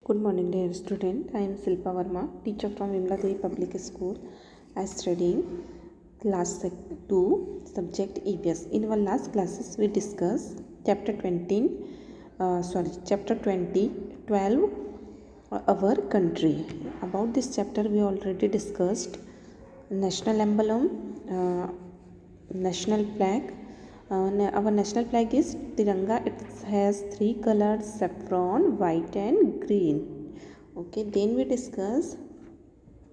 Good morning, dear student. I am Silpa Verma, teacher from Vimla Devi Public School. I am studying class 2, subject EVS. In our last classes, we discussed chapter 20, 12, our country. About this chapter, we already discussed national emblem, national flag. Our national flag is Tiranga. It has 3 colors: saffron, white and green. Okay, then we discuss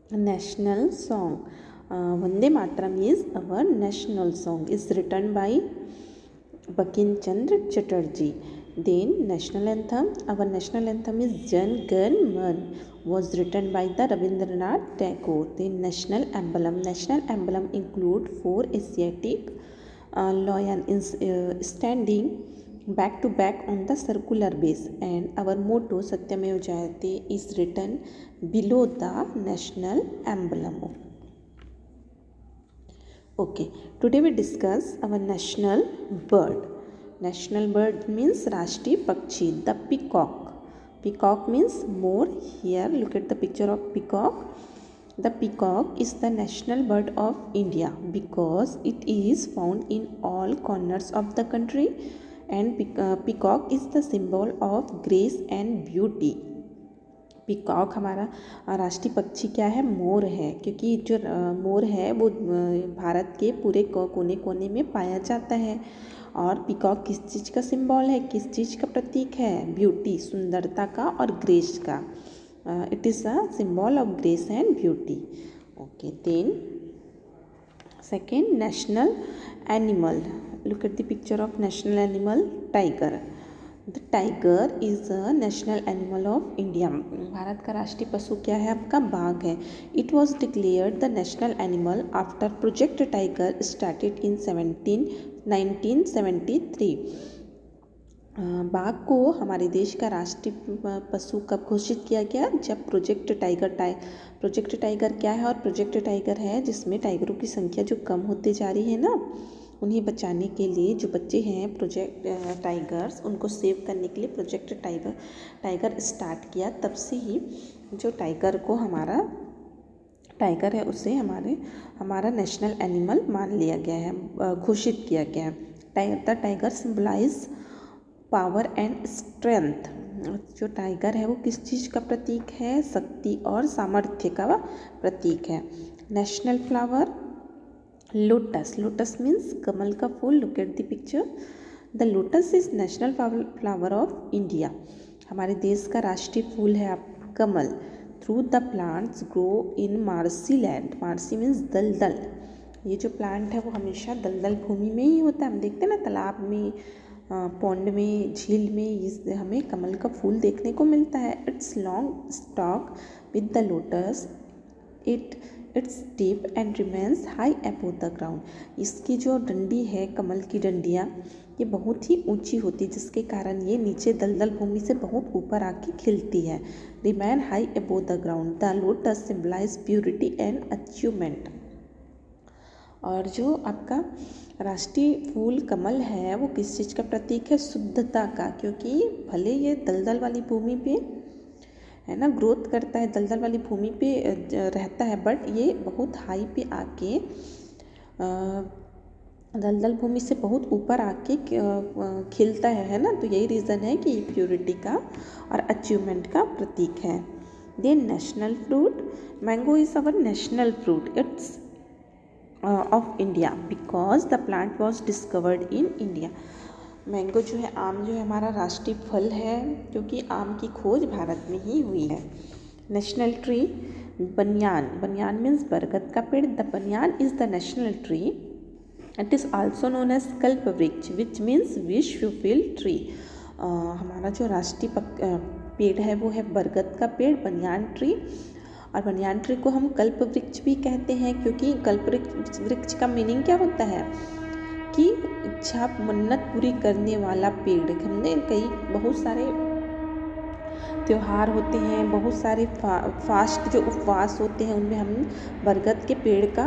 national song. Vande Mataram is our national song. Is written by Bankim Chandra Chatterjee. Then national anthem. Our national anthem is Jan Gan Man, was written by the Rabindranath Tagore. Then national emblem. National emblem include 4 Asiatic lion is standing back to back on the circular base, and our motto Satyameva Jayate is written below the national emblem. Okay, today we discuss our national bird. National bird means Rashtriya Pakshi, the peacock. Peacock means more. Here look at the picture of peacock. The peacock is the national bird of India because it is found in all corners of the country, and peacock is the symbol of grace and beauty. Peacock हमारा राष्ट्रीय पक्षी क्या है? मोर है, क्योंकि जो मोर है वो भारत के पूरे कोने कोने में पाया जाता है। और पीकॉक किस चीज़ का सिंबल है, किस चीज़ का प्रतीक है? ब्यूटी, सुंदरता का और ग्रेस का. It is a symbol of grace and beauty. Okay, then second, national animal. Look at the picture of national animal, tiger. The tiger is a national animal of India. Bharat का राष्ट्रीय पशु क्या है? आपका बाघ है. It was declared the national animal after Project Tiger started in 1973. बाघ को हमारे देश का राष्ट्रीय पशु कब घोषित किया गया? जब प्रोजेक्ट टाइगर क्या है? और प्रोजेक्ट टाइगर है जिसमें टाइगरों की संख्या जो कम होते जा रही है ना, उन्हें बचाने के लिए जो बच्चे हैं प्रोजेक्ट टाइगर्स, उनको सेव करने के लिए प्रोजेक्ट टाइगर स्टार्ट किया. तब से ही जो टाइगर को हमारा टाइगर है उसे हमारा नेशनल एनिमल मान लिया गया है, घोषित किया गया है. The tiger symbolize power and strength. जो टाइगर है वो किस चीज़ का प्रतीक है? शक्ति और सामर्थ्य का प्रतीक है. National flower lotus. Lotus means कमल का फूल. Look at the picture. The lotus is national flower of India. हमारे देश का राष्ट्रीय फूल है कमल. Through the plants grow in marshy land. Marshy means दलदल. ये जो प्लांट है वो हमेशा दलदल भूमि में ही होता है. हम देखते हैं ना तालाब में, पौंड में, झील में हमें कमल का फूल देखने को मिलता है. It's long stock with the lotus it's deep and remains high above the ground. इसकी जो डंडी है, कमल की डंडियाँ, ये बहुत ही ऊंची होती है, जिसके कारण ये नीचे दलदल भूमि से बहुत ऊपर आके खिलती है. Remain high above the ground. The lotus symbolize purity and achievement. और जो आपका राष्ट्रीय फूल कमल है वो किस चीज़ का प्रतीक है? शुद्धता का. क्योंकि भले ये दलदल वाली भूमि पे है ना, ग्रोथ करता है, दलदल वाली भूमि पे रहता है, बट ये बहुत हाई पे आके दलदल भूमि से बहुत ऊपर आके खिलता है ना. तो यही रीज़न है कि ये प्योरिटी का और अचीवमेंट का प्रतीक है. Then national fruit. Mango is our national fruit. It's of India because the plant was discovered in India. Mango जो है, आम जो है, हमारा राष्ट्रीय फल है क्योंकि आम की खोज भारत में ही हुई है. नेशनल ट्री बनियान. बनियान मीन्स बरगद का पेड़. The banyan is the national tree. It is also known as kalpa vriksha which means wish fulfil tree. हमारा जो राष्ट्रीय पेड़ है वो है बरगद का पेड़, बनियान ट्री. और बनियान ट्री को हम कल्प वृक्ष भी कहते हैं क्योंकि कल्प वृक्ष का मीनिंग क्या होता है कि इच्छा मन्नत पूरी करने वाला पेड़. हमने बहुत सारे त्यौहार होते हैं, बहुत सारे फास्ट जो उपवास होते हैं, उनमें हम बरगद के पेड़ का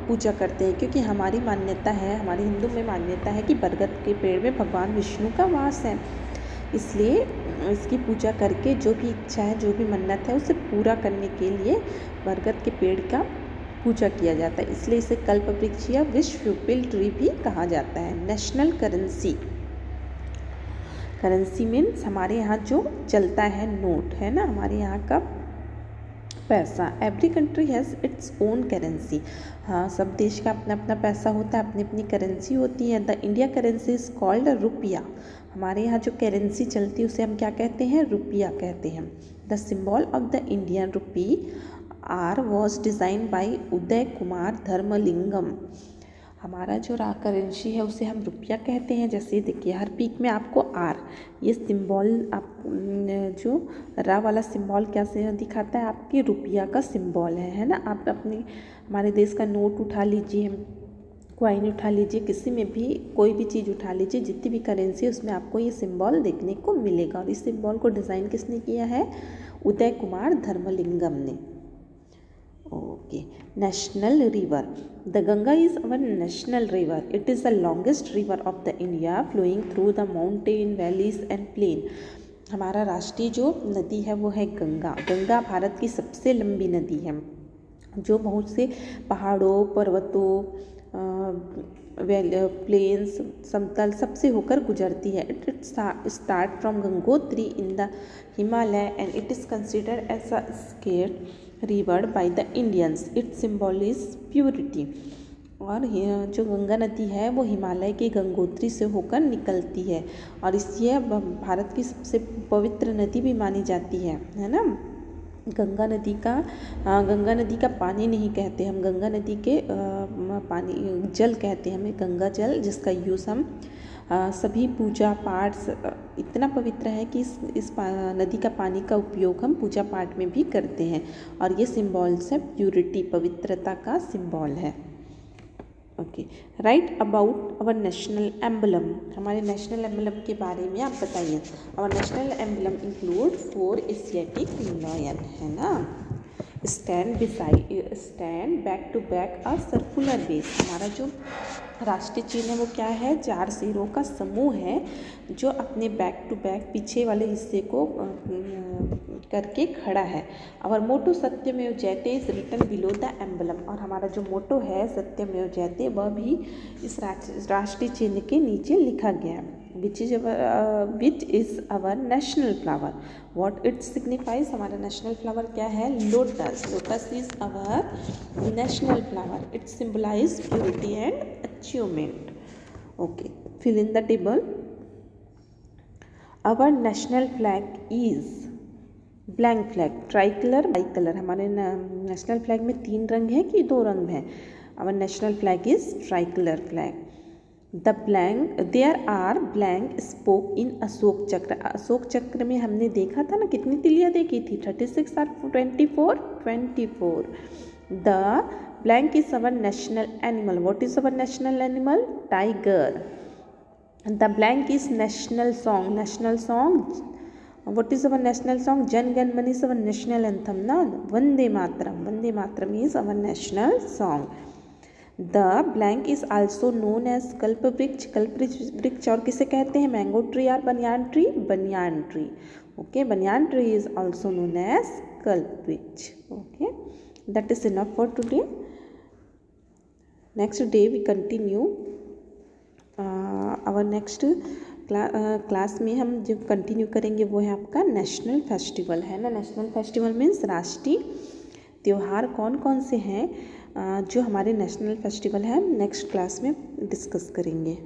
पूजा करते हैं क्योंकि हमारी मान्यता है, हमारी हिंदू में मान्यता है कि बरगद के पेड़ में भगवान विष्णु का वास है. इसलिए इसकी पूजा करके जो भी इच्छा है, जो भी मन्नत है, उसे पूरा करने के लिए बरगद के पेड़ का पूजा किया जाता है, इसलिए इसे कल्प वृक्ष या विश्व युपिल ट्री भी कहा जाता है। नेशनल करेंसी, करेंसी मीन्स हमारे यहाँ जो चलता है नोट है ना, हमारे यहाँ का पैसा। Every country has its own currency, हाँ सब देश का अपना अपना पैसा होता है, अपनी अपनी करेंसी होती है। The India currency is called रुपया, हमारे यहाँ जो करेंसी चलती है उसे हम क्या कहते हैं, रुपया कहते हैं। The symbol of the Indian rupee R was design by Uday Kumar Dharmalingam, हमारा जो करेंसी है उसे हम रुपया कहते हैं। जैसे देखिए हर पीक में आपको आर, ये सिंबल आप जो रा वाला सिंबल क्या से दिखाता है, आपकी रुपया का सिंबल है ना। आप अपने हमारे देश का नोट उठा लीजिए, कॉइन उठा लीजिए, किसी में भी कोई भी चीज़ उठा लीजिए, जितनी भी करेंसी है उसमें आपको ये सिंबल देखने को मिलेगा। और इस सिंबल को डिज़ाइन किसने किया है, उदय कुमार धर्मलिंगम ने। Okay, national river, the Ganga is our national river, it is the longest river of the India flowing through the mountain valleys and plain, हमारा राष्ट्रीय जो नदी है वो है गंगा। गंगा भारत की सबसे लंबी नदी है जो बहुत से पहाड़ों, पर्वतों, प्लेन्स, समतल सबसे होकर गुजरती है। It start from Gangotri in the Himalaya and it is considered as a sacred river by the Indians, it symbol is purity, और जो गंगा नदी है वो हिमालय के गंगोत्री से होकर निकलती है और इसलिए भारत की सबसे पवित्र नदी भी मानी जाती है ना। गंगा नदी का पानी नहीं कहते हम, गंगा नदी के पानी जल कहते हैं, हमें गंगा जल, जिसका यूज़ हम सभी पूजा पाठ इतना पवित्र है कि इस नदी का पानी का उपयोग हम पूजा पाठ में भी करते हैं और ये सिंबल्स है प्यूरिटी, पवित्रता का सिंबल है। Okay, right about our national emblem, हमारे नेशनल एम्बलम के बारे में आप बताइए। Our national emblem include 4 Asiatic lion, है ना, stand back to back a circular base, हमारा जो राष्ट्रीय चिन्ह है वो क्या है, 4 शेरों का समूह है जो अपने बैक टू बैक पीछे वाले हिस्से को करके खड़ा है। और motto Satyameva Jayate is written below the emblem, और हमारा जो मोटो है सत्यमेव जयते वह भी इस राष्ट्रीय चिन्ह के नीचे लिखा गया है। Which is our national flower, what it signifies, हमारा नेशनल फ्लावर क्या है, lotus, lotus is our national flower, it symbolize purity and achievement. Okay, fill in the table. Our national flag is blank flag, tricolour, bicolour, हमारे national flag में 3 रंग हैं कि 2 रंग हैं। Our national flag is tricolour flag. There are blank spoke in Ashoka Chakra, Ashoka चक्र में हमने देखा था ना, कितनी तिलियाँ देखी थी, 36 और 24। The blank is our national animal, what is our national animal, tiger. The blank is national song, what is our national song, Jan Gan Man is our national anthem na, Vande Mataram is our national song. The blank is also known as kalp वृक्ष और किसे कहते हैं, mango tree और banyan tree. Okay, banyan tree is also known as kalp वृक्ष। Okay, that is enough for today. Next day we continue our next class में हम जो कंटिन्यू करेंगे वो है आपका नेशनल फेस्टिवल, है ना। नेशनल फेस्टिवल मीन्स राष्ट्रीय त्यौहार कौन कौन से हैं जो हमारे नेशनल फेस्टिवल हैं, नेक्स्ट क्लास में डिस्कस करेंगे।